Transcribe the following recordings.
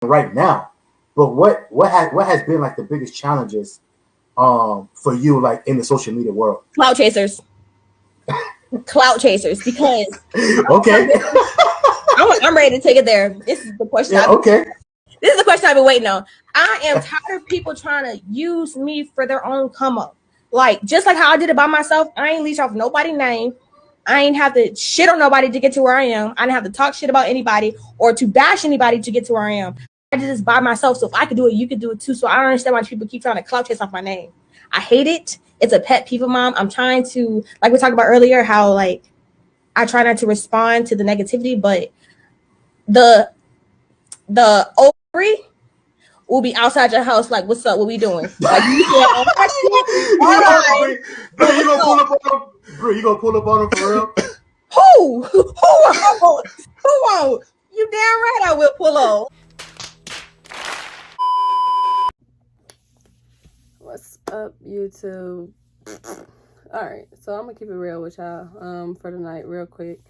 right now. But what has been like the biggest challenges for you like in the social media world? Clout chasers. Clout chasers. Because Okay. I'm ready to take it there. This is the question. Yeah. Okay. This is the question I've been waiting on. I am tired of people trying to use me for their own come up. Like, just like how I did it by myself, I ain't leech off nobody's name. I ain't have to shit on nobody to get to where I am. I didn't have to talk shit about anybody or to bash anybody to get to where I am. I did this by myself. So if I could do it, you could do it too. So I don't understand why people keep trying to clout chase off my name. I hate it. It's a pet peeve of mine. I'm trying to, like we talked about earlier, how like I try not to respond to the negativity, but the ovary will be outside your house like, what's up? What we doing? Like, you said all that shit online. Bro, But you what's gonna pull up? up on him? Bro, you gonna pull up on him for real? Who? Who won't? Who won't? You damn right I will pull on. What's up, YouTube? Alright, so I'm gonna keep it real with y'all for tonight, real quick.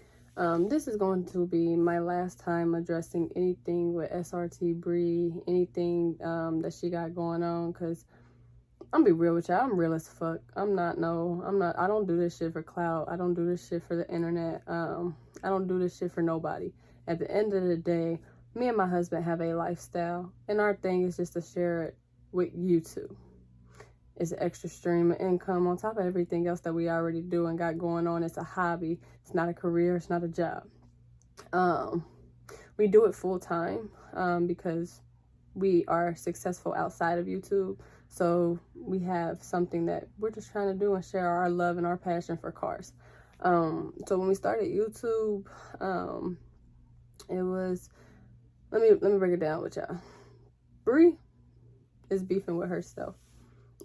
This is going to be my last time addressing anything with SRT Bree, anything that she got going on, because I'm gonna be real with y'all. I'm real as fuck. I don't do this shit for clout. I don't do this shit for the internet. I don't do this shit for nobody. At the end of the day, me and my husband have a lifestyle, and our thing is just to share it with YouTube. It's an extra stream of income on top of everything else that we already do and got going on. It's a hobby. It's not a career. It's not a job. We do it full time because we are successful outside of YouTube. So we have something that we're just trying to do and share our love and our passion for cars. So when we started YouTube, it was, let me break it down with y'all. Bree is beefing with herself.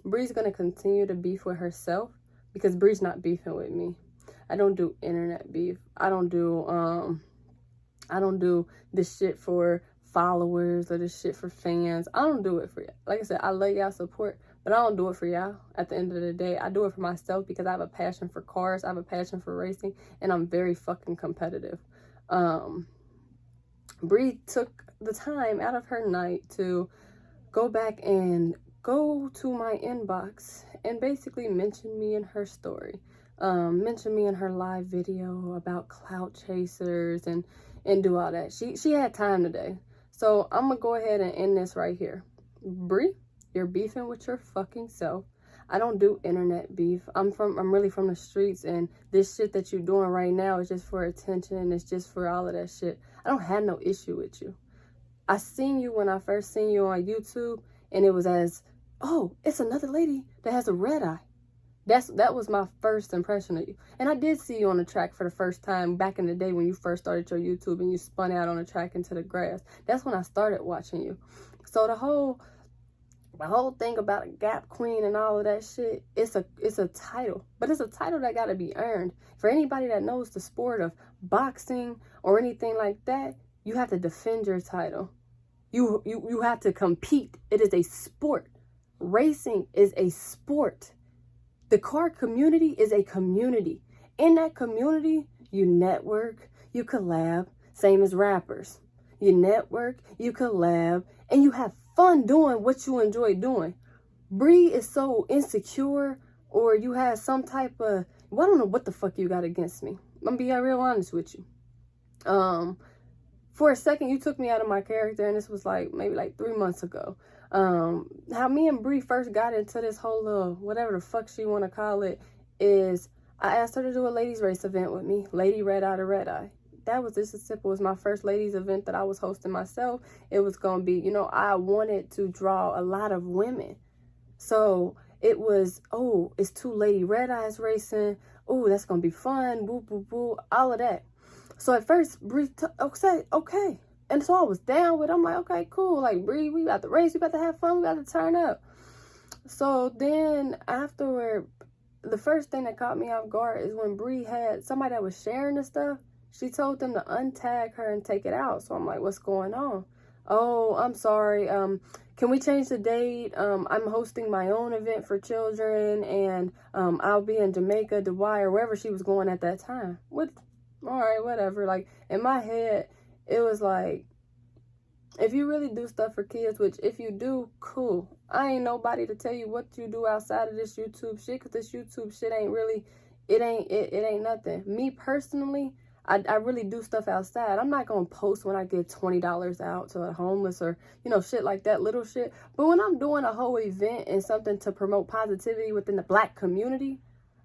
Bree's gonna continue to beef with herself because Bree's not beefing with me. I don't do internet beef. I don't do this shit for followers or this shit for fans. I don't do it for y'all. Like I said, I love y'all support, but I don't do it for y'all. At the end of the day, I do it for myself because I have a passion for cars. I have a passion for racing, and I'm very fucking competitive. Bree took the time out of her night to go back and go to my inbox and basically mention me in her story. Mention me in her live video about clout chasers and do all that. She had time today. So I'm gonna go ahead and end this right here. Bree, you're beefing with your fucking self. I don't do internet beef. I'm really from the streets, and this shit that you're doing right now is just for attention. It's just for all of that shit. I don't have no issue with you. I seen you when I first seen you on YouTube, and it was as, oh, it's another lady that has a red eye. That was my first impression of you. And I did see you on the track for the first time back in the day when you first started your YouTube and you spun out on the track into the grass. That's when I started watching you. So the whole thing about a Gap Queen and all of that shit, it's a title. But it's a title that gotta be earned. For anybody that knows the sport of boxing or anything like that, you have to defend your title. You have to compete. It is a sport. Racing is a sport. The car community is a community. In that community, you network, you collab, same as rappers. You network, you collab, and you have fun doing what you enjoy doing. Bree is so insecure, or you have some type of, well, I don't know what the fuck you got against me. I'm gonna be real honest with you. For a second, you took me out of my character, and this was maybe 3 months ago. How me and Bree first got into this whole little, whatever the fuck she want to call it, is I asked her to do a ladies race event with me, Lady Red Eye to Red Eye. That was just as simple as my first ladies event that I was hosting myself. It was going to be, I wanted to draw a lot of women. So it was, oh, it's 2 Lady Red Eyes racing. Oh, that's going to be fun. Boo, boo, boo, all of that. So at first, Bree said, okay. And so I was down with it. I'm like, okay, cool. Like, Bree, we got to race. We got to have fun. We got to turn up. So then afterward, the first thing that caught me off guard is when Bree had somebody that was sharing the stuff. She told them to untag her and take it out. So I'm like, what's going on? Oh, I'm sorry. Can we change the date? I'm hosting my own event for children, and I'll be in Jamaica, Dubai, or wherever she was going at that time. All right, whatever. Like, in my head, it was like, If you really do stuff for kids, which if you do, cool. I ain't nobody to tell you what you do outside of this YouTube shit, because this YouTube shit ain't really, it ain't nothing. Me personally, I really do stuff outside. I'm not gonna post when I give $20 out to a homeless or, you know, shit like that, little shit. But when I'm doing a whole event and something to promote positivity within the Black community,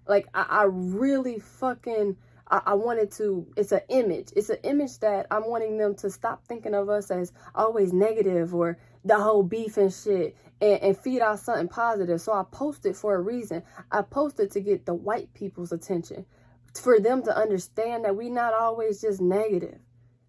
like I really fucking, I wanted to, it's an image that I'm wanting them to stop thinking of us as always negative or the whole beef and shit, and feed out something positive. So I posted for a reason. I posted to get the white people's attention, for them to understand that we not always just negative.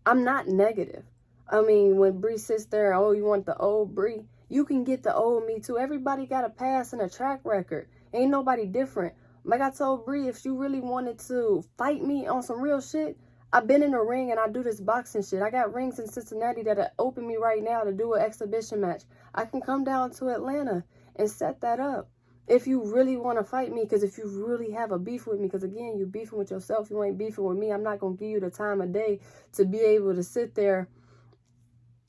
I'm not negative. I mean, when Bree sits there, oh, you want the old Bree? You can get the old me too. Everybody got a past and a track record. Ain't nobody different. Like I told Bree, if she really wanted to fight me on some real shit, I've been in the ring and I do this boxing shit. I got rings in Cincinnati that are open me right now to do an exhibition match. I can come down to Atlanta and set that up. If you really want to fight me, because if you really have a beef with me, because again, you beefing with yourself, you ain't beefing with me. I'm not going to give you the time of day to be able to sit there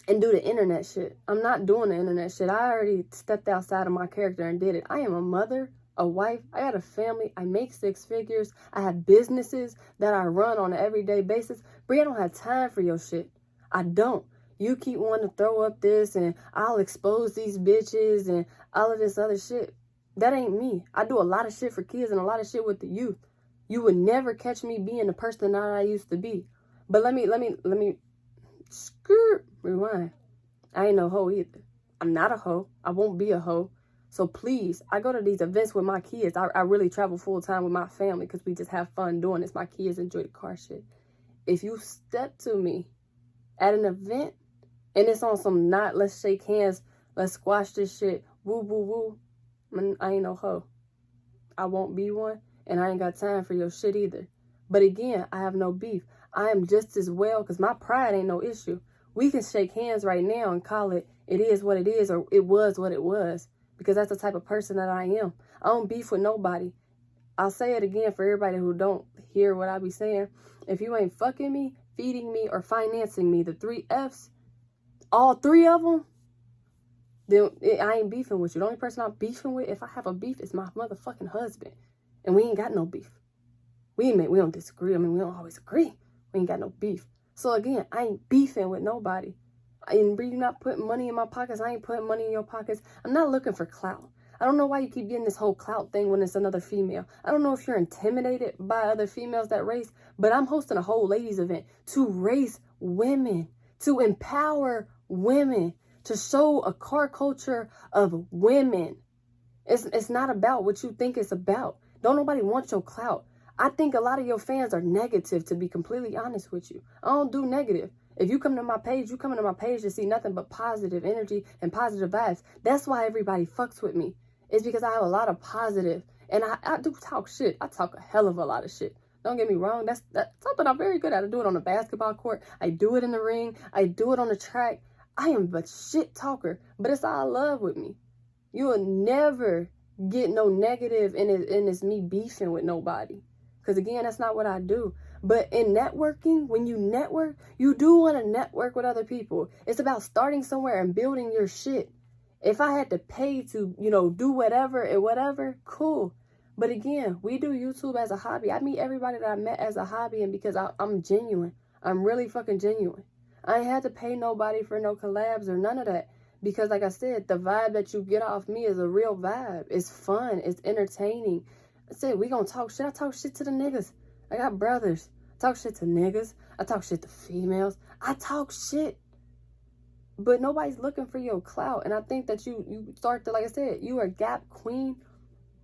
and do the internet shit. I'm not doing the internet shit. I already stepped outside of my character and did it. I am a mother, a wife, I got a family, I make 6 figures, I have businesses that I run on an everyday basis. Brie, I don't have time for your shit. I don't. You keep wanting to throw up this and I'll expose these bitches and all of this other shit. That ain't me. I do a lot of shit for kids and a lot of shit with the youth. You would never catch me being the person that I used to be. But let me rewind. I ain't no hoe either. I'm not a hoe. I won't be a hoe. So please, I go to these events with my kids. I really travel full time with my family because we just have fun doing this. My kids enjoy the car shit. If you step to me at an event and it's on some not, let's shake hands, let's squash this shit, woo, woo, woo, I ain't no hoe. I won't be one, and I ain't got time for your shit either. But again, I have no beef. I am just as well, because my pride ain't no issue. We can shake hands right now and call it is what it is, or it was what it was. Because that's the type of person that I am. I don't beef with nobody. I'll say it again for everybody who don't hear what I be saying. If you ain't fucking me, feeding me, or financing me, the 3 Fs, all 3 of them, then I ain't beefing with you. The only person I'm beefing with, if I have a beef, is my motherfucking husband. And we ain't got no beef. We don't disagree. I mean, we don't always agree. We ain't got no beef. So again, I ain't beefing with nobody. And you're not putting money in my pockets. I ain't putting money in your pockets. I'm not looking for clout. I don't know why you keep getting this whole clout thing when it's another female. I don't know if you're intimidated by other females that race, but I'm hosting a whole ladies event to raise women, to empower women, to show a car culture of women. It's not about what you think it's about. Don't nobody want your clout. I think a lot of your fans are negative, to be completely honest with you. I don't do negative. If you come to my page, you come to my page to see nothing but positive energy and positive vibes. That's why everybody fucks with me. It's because I have a lot of positive. And I do talk shit. I talk a hell of a lot of shit. Don't get me wrong. That's something I'm very good at. I do it on the basketball court. I do it in the ring. I do it on the track. I am a shit talker. But it's all love with me. You will never get no negative and it's me beefing with nobody. Because again, that's not what I do. But in networking, when you network, you do want to network with other people. It's about starting somewhere and building your shit. If I had to pay to, do whatever and whatever, cool. But again, we do YouTube as a hobby. I meet everybody that I met as a hobby, and because I'm genuine. I'm really fucking genuine. I ain't had to pay nobody for no collabs or none of that. Because like I said, the vibe that you get off me is a real vibe. It's fun. It's entertaining. I said, we gonna talk shit. I talk shit to the niggas. I got brothers. I talk shit to niggas. I talk shit to females. I talk shit. But nobody's looking for your clout. And I think that you start to, like I said, you are Gap Queen.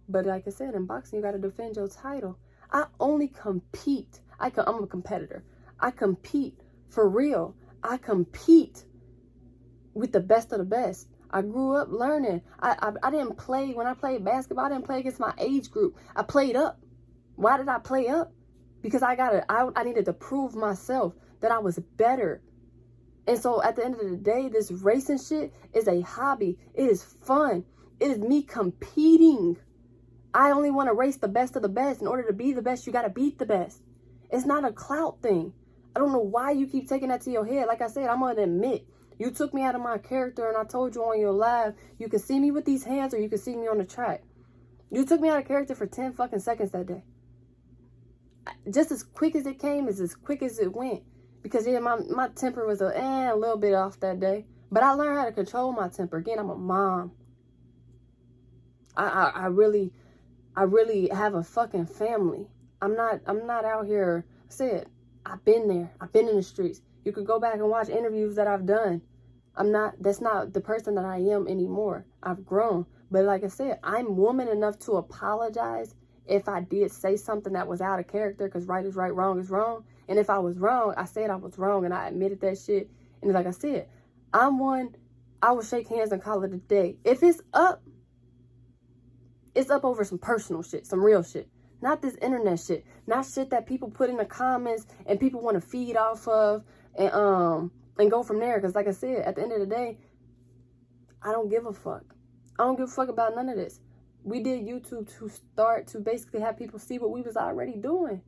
But like I said, in boxing, you got to defend your title. I only compete. I'm a competitor. I compete for real. I compete with the best of the best. I grew up learning. I didn't play, when I played basketball, I didn't play against my age group. I played up. Why did I play up? Because I needed to prove myself that I was better. And so at the end of the day, this racing shit is a hobby. It is fun. It is me competing. I only want to race the best of the best. In order to be the best, you got to beat the best. It's not a clout thing. I don't know why you keep taking that to your head. Like I said, I'm going to admit, You took me out of my character, and I told you on your live, you can see me with these hands or you can see me on the track. You took me out of character for 10 fucking seconds that day. Just as quick as it came is as quick as it went. Because yeah, my temper was a little bit off that day. But I learned how to control my temper. Again, I'm a mom. I really have a fucking family. I'm not out here. I said, I've been there. I've been in the streets. You could go back and watch interviews that I've done. That's not the person that I am anymore. I've grown. But like I said, I'm woman enough to apologize if I did say something that was out of character, because right is right, wrong is wrong. And if I was wrong, I said I was wrong and I admitted that shit. And like I said, I'm one, I will shake hands and call it a day. If it's up over some personal shit, some real shit. Not this internet shit. Not shit that people put in the comments and people want to feed off of and go from there. Because like I said, at the end of the day, I don't give a fuck. I don't give a fuck about none of this. We did YouTube to start to basically have people see what we was already doing.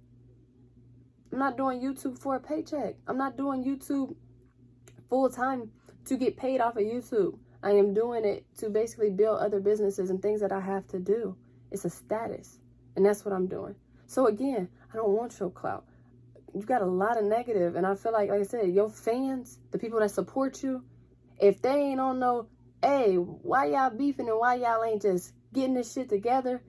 I'm not doing YouTube for a paycheck. I'm not doing YouTube full time to get paid off of YouTube. I am doing it to basically build other businesses and things that I have to do. It's a status. And that's what I'm doing. So again, I don't want your clout. You got a lot of negative. And I feel like I said, your fans, the people that support you, if they ain't on no, hey, why y'all beefing and why y'all ain't just getting this shit together?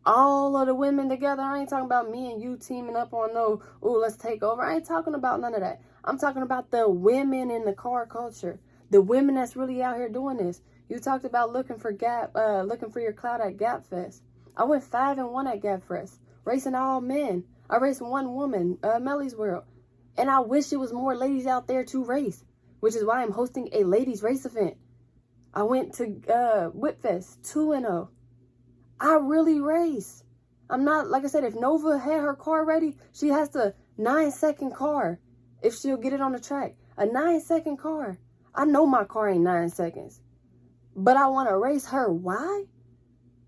All of the women together. I ain't talking about me and you teaming up on no, ooh, let's take over. I ain't talking about none of that. I'm talking about the women in the car culture. The women that's really out here doing this. You talked about looking for your clout at Gap Fest. I went 5-1 at Gap Fest, racing all men. I raced one woman, Melly's World. And I wish it was more ladies out there to race, which is why I'm hosting a ladies race event. I went to Whip Fest, 2-0. I really race. I'm not, like I said, if Nova had her car ready, she has the 9-second car if she'll get it on the track. A 9-second car. I know my car ain't 9 seconds. But I want to race her. Why?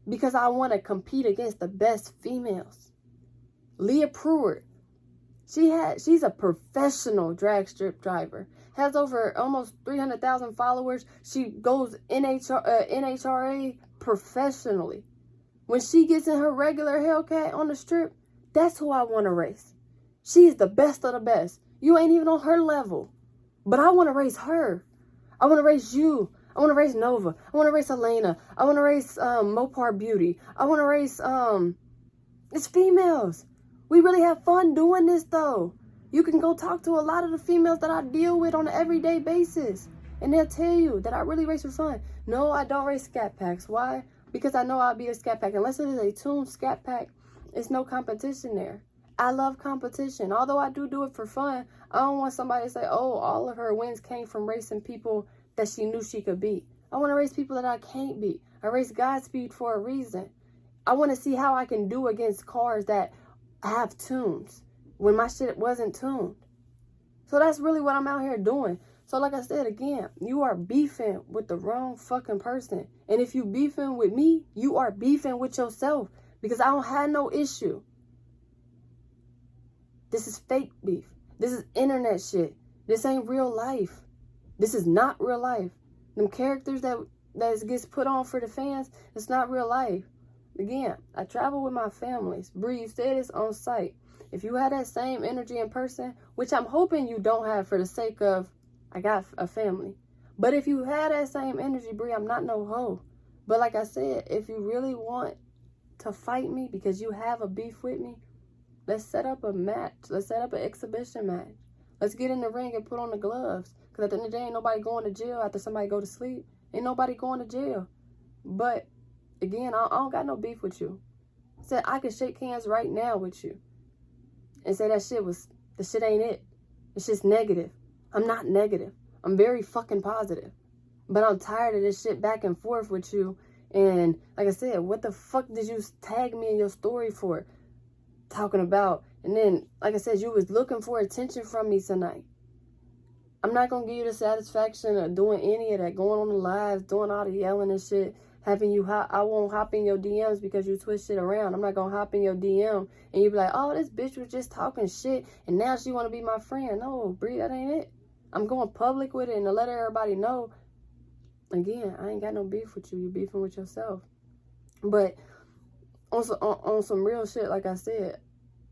Because I want to compete against the best females. Leah Pruitt. She's a professional drag strip driver. Has over almost 300,000 followers. She goes NHRA professionally. When she gets in her regular Hellcat on the strip, that's who I want to race. She's the best of the best. You ain't even on her level. But I want to race her. I want to race you. I want to race Nova. I want to race Elena. I want to race Mopar Beauty. I want to race it's females. We really have fun doing this though. You can go talk to a lot of the females that I deal with on an everyday basis. And they'll tell you that I really race for fun. No, I don't race Scat Packs. Why? Because I know I'll be a Scat Pack. Unless it is a tuned Scat Pack, it's no competition there. I love competition. Although I do it for fun, I don't want somebody to say, oh, all of her wins came from racing people that she knew she could beat. I want to race people that I can't beat. I race Godspeed for a reason. I want to see how I can do against cars that have tunes when my shit wasn't tuned. So that's really what I'm out here doing. So like I said, again, you are beefing with the wrong fucking person. And if you beefing with me, you are beefing with yourself, because I don't have no issue. This is fake beef. This is internet shit. This ain't real life. This is not real life. Them characters that gets put on for the fans, it's not real life. Again, I travel with my families. Bree, you said it's on site. If you had that same energy in person, which I'm hoping you don't have for the sake of, I got a family. But if you had that same energy, Bree, I'm not no hoe. But like I said, if you really want to fight me because you have a beef with me, let's set up a match. Let's set up an exhibition match. Let's get in the ring and put on the gloves. Because at the end of the day, ain't nobody going to jail after somebody go to sleep. Ain't nobody going to jail. But again, I don't got no beef with you. I said I could shake hands right now with you and say the shit ain't it. It's just negative. I'm not negative. I'm very fucking positive. But I'm tired of this shit back and forth with you. And like I said, what the fuck did you tag me in your story for? Talking about, and then like I said, you was looking for attention from me tonight. I'm not gonna give you the satisfaction of doing any of that, going on the lives, doing all the yelling and shit, having you I won't hop in your DMs because you twist shit around. I'm not gonna hop in your DM and you be like, oh, this bitch was just talking shit and now she wanna be my friend. No, Bree, that ain't it. I'm going public with it and to let everybody know. Again, I ain't got no beef with you. You beefing with yourself. But on some real shit, like I said,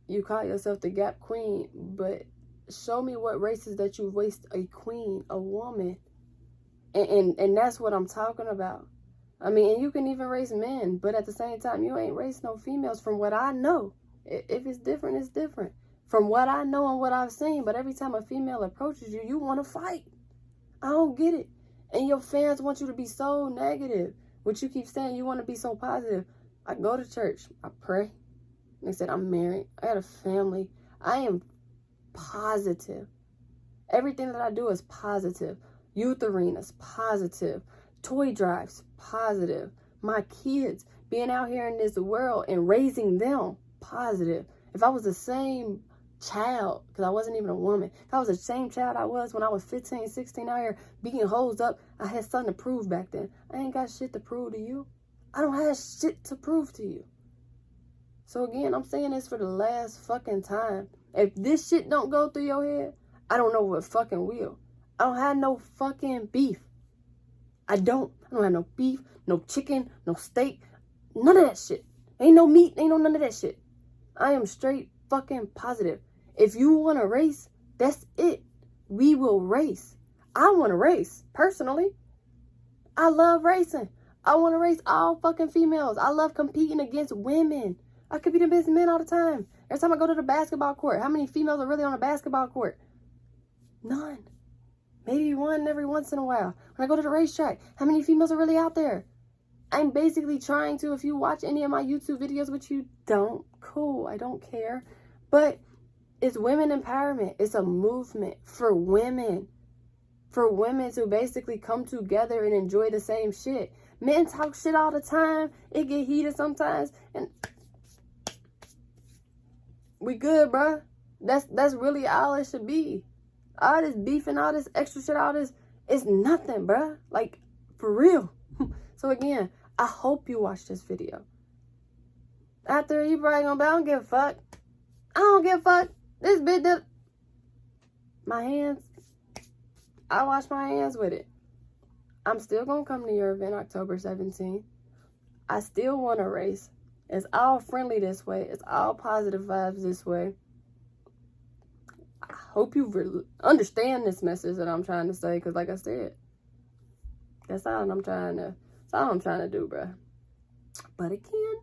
you call yourself the Gap Queen, but show me what races that you raised a queen, a woman. And that's what I'm talking about. I mean, and you can even raise men, but at the same time, you ain't raised no females from what I know. If it's different, it's different. From what I know and what I've seen, but every time a female approaches you, you want to fight. I don't get it. And your fans want you to be so negative. What you keep saying, you want to be so positive. I go to church. I pray. They said, I'm married. I got a family. I am positive. Everything that I do is positive. Youth arenas, positive. Toy drives, positive. My kids, being out here in this world and raising them, positive. If I was the same child, because I wasn't even a woman, if I was the same child I was when I was 15, 16 out here beating hoes up, I had something to prove back then. I ain't got shit to prove to you. I don't have shit to prove to you. So again, I'm saying this for the last fucking time. If this shit don't go through your head, I don't know what fucking will. I don't have no fucking beef. I don't have no beef, no chicken, no steak, none of that shit. Ain't no meat, ain't no none of that shit. I am straight fucking positive. If you want to race, that's it. We will race. I want to race, personally. I love racing. I want to race all fucking females. I love competing against women. I compete against men all the time. Every time I go to the basketball court, how many females are really on a basketball court? None. Maybe one every once in a while. When I go to the racetrack, how many females are really out there? I'm basically trying to, if you watch any of my YouTube videos, which you don't, cool, I don't care. But it's women empowerment. It's a movement for women. For women to basically come together and enjoy the same shit. Men talk shit all the time. It get heated sometimes. And we good, bruh. That's really all it should be. All this beef and all this extra shit, all this, is nothing, bruh. Like, for real. So again, I hope you watch this video. After you probably gonna be, I don't give a fuck. I don't give a fuck. This bitch did. My hands, I wash my hands with it. I'm still gonna come to your event October 17th. I still want to race. It's all friendly this way. It's all positive vibes this way. I hope you understand this message that I'm trying to say, because like I said, that's all I'm trying to do, bruh. But again,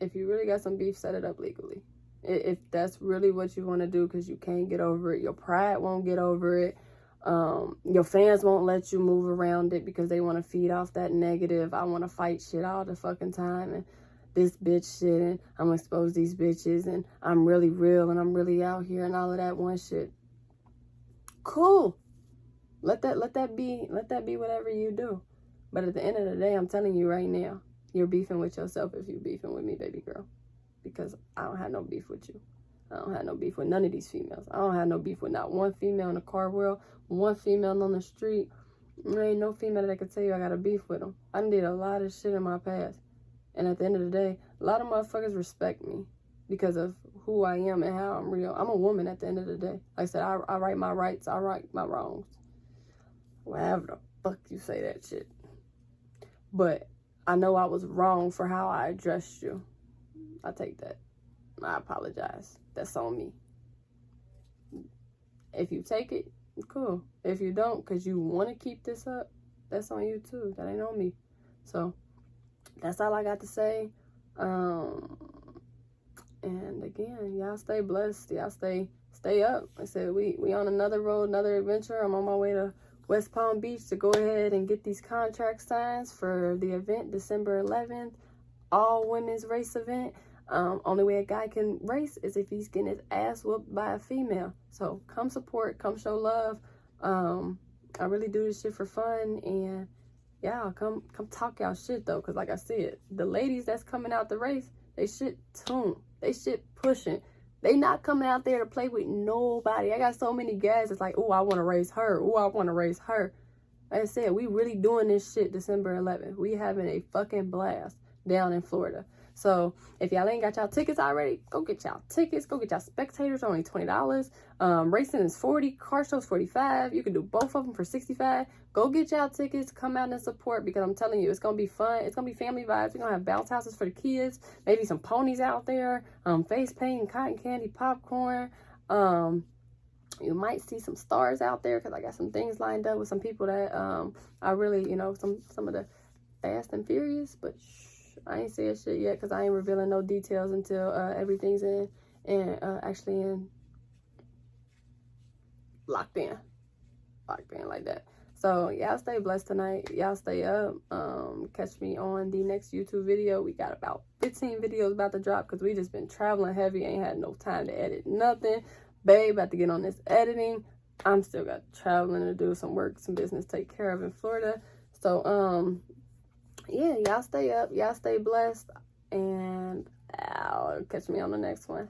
if you really got some beef, set it up legally. If that's really what you want to do, because you can't get over it, your pride won't get over it, your fans won't let you move around it because they want to feed off that negative, I want to fight shit all the fucking time, and this bitch shit, and I'm gonna expose these bitches, and I'm really real, and I'm really out here, and all of that one shit. Cool. Let that be whatever you do. But at the end of the day, I'm telling you right now, you're beefing with yourself if you're beefing with me, baby girl. Because I don't have no beef with you. I don't have no beef with none of these females. I don't have no beef with not one female in the car world, one female on the street. There ain't no female that can tell you I got a beef with them. I did a lot of shit in my past. And at the end of the day, a lot of motherfuckers respect me because of who I am and how I'm real. I'm a woman at the end of the day. Like I said, I write my rights. I right my wrongs. Whatever the fuck you say that shit. But I know I was wrong for how I addressed you. I take that. I apologize. That's on me. If you take it, cool. If you don't, because you want to keep this up, that's on you too. That ain't on me. So that's all I got to say. And again, y'all stay blessed. Y'all stay up. Like I said, we on another road, another adventure. I'm on my way to West Palm Beach to go ahead and get these contract signs for the event December 11th. All women's race event. Only way a guy can race is if he's getting his ass whooped by a female. So come support, come show love. I really do this shit for fun, and y'all come talk y'all shit though, because like I said, the ladies that's coming out the race, they shit tuned, they shit pushing. They not coming out there to play with nobody. I got so many guys that's like, oh, I want to race her. Oh, I want to race her. Like I said, we really doing this shit December 11th. We having a fucking blast. down in Florida. So if y'all ain't got y'all tickets already, go get y'all tickets. Go get y'all spectators, only $20. Racing is $40, car show's $45. You can do both of them for $65. Go get y'all tickets, come out and support, because I'm telling you, it's gonna be fun. It's gonna be family vibes. We're gonna have bounce houses for the kids, maybe some ponies out there, face paint, cotton candy, popcorn. You might see some stars out there, because I got some things lined up with some people that I really, you know, some of the Fast and Furious, but I ain't saying shit yet, because I ain't revealing no details until everything's actually locked in like that. So y'all stay blessed tonight. Y'all stay up. Catch me on the next YouTube video. We got about 15 videos about to drop, because we just been traveling heavy. Ain't had no time to edit nothing. Babe about to get on this editing. I'm still got traveling to do, some work, some business to take care of in Florida. So yeah, y'all stay up, y'all stay blessed, and I'll catch me on the next one.